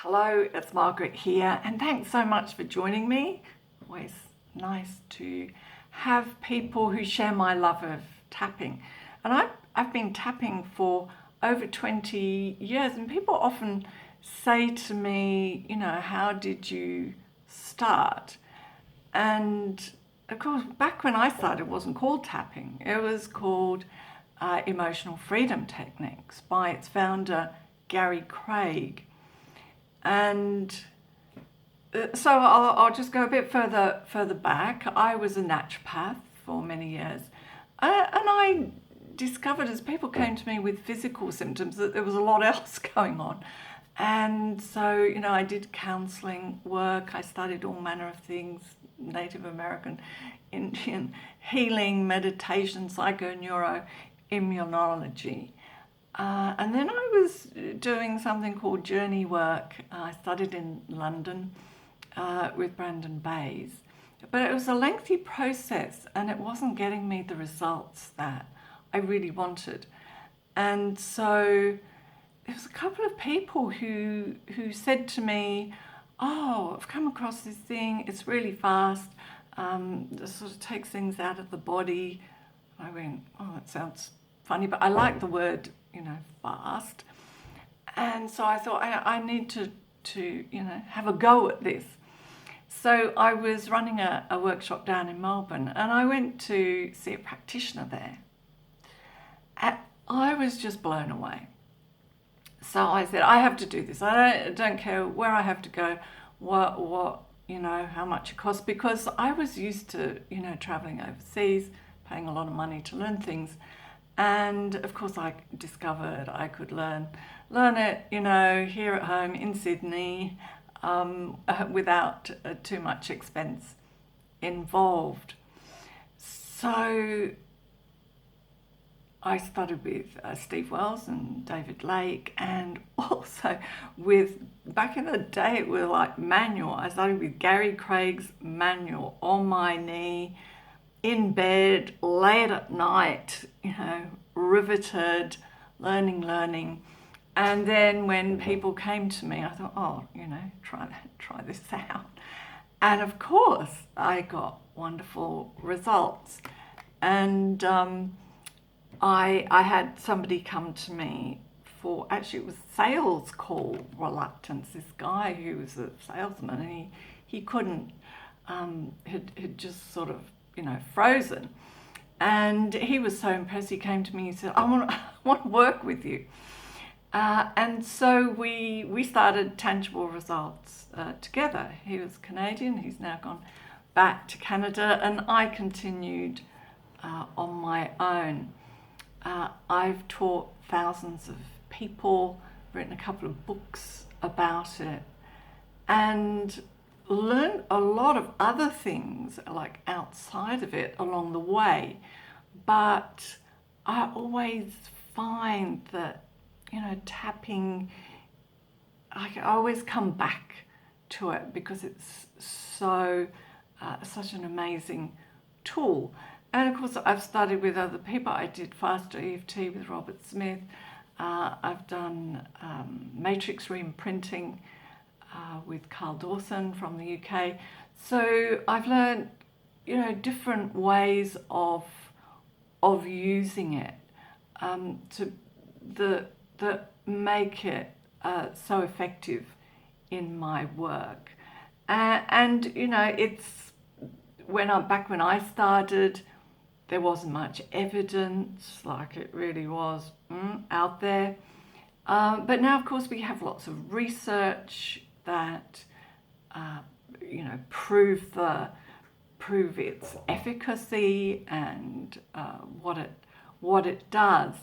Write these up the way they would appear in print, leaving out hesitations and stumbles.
Hello, it's Margaret here, and thanks so much for joining me. Always nice to have people who share my love of tapping. And I've been tapping for over 20 years, and people often say to me, how did you start? And of course, back when I started, it wasn't called tapping. It was called Emotional Freedom Techniques by its founder, Gary Craig. And so I'll just go a bit further back. I was a naturopath for many years, and I discovered as people came to me with physical symptoms that there was a lot else going on. And so, I did counseling work. I studied all manner of things: Native American, Indian, healing, meditation, psychoneuroimmunology. And then I was doing something called journey work. I studied in London with Brandon Bays. But it was a lengthy process, and it wasn't getting me the results that I really wanted. And so there was a couple of people who said to me, "Oh, I've come across this thing. It's really fast. It sort of takes things out of the body." I went, "Oh, that sounds funny," but I like the word, fast. And so I thought I need to have a go at this. So I was running a workshop down in Melbourne, and I went to see a practitioner there. And I was just blown away. So I said, I have to do this. I don't care where I have to go, what how much it costs, because I was used to, traveling overseas, paying a lot of money to learn things. And of course I discovered I could learn it, here at home in Sydney, without too much expense involved. So I started with Steve Wells and David Lake, and also back in the day it was like manual. I started with Gary Craig's manual on my knee, in bed, late at night, riveted, learning. And then when people came to me, I thought, try this out. And of course, I got wonderful results. And I had somebody come to me for, actually it was sales call reluctance. This guy who was a salesman, and he couldn't, had just sort of, frozen. And he was so impressed, he came to me and said, I want to work with you. And so we started Tangible Results together. He was Canadian, he's now gone back to Canada, and I continued on my own. I've taught thousands of people, written a couple of books about it, and learned a lot of other things like outside of it along the way. But I always find that, tapping, I always come back to it because it's so such an amazing tool. And of course I've studied with other people. I did faster EFT with Robert Smith. I've done matrix reimprinting with Carl Dawson from the UK. So I've learned, different ways of using it that make it so effective in my work. And it's when I started, there wasn't much evidence like it really was out there. But now, of course, we have lots of research that prove its efficacy and what it does,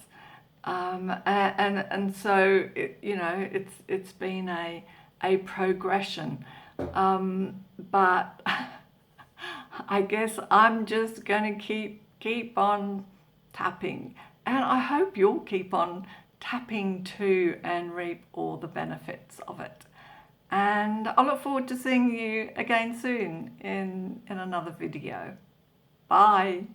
and so it's been a progression, but I guess I'm just going to keep on tapping, and I hope you'll keep on tapping too and reap all the benefits of it. And I look forward to seeing you again soon in another video. Bye.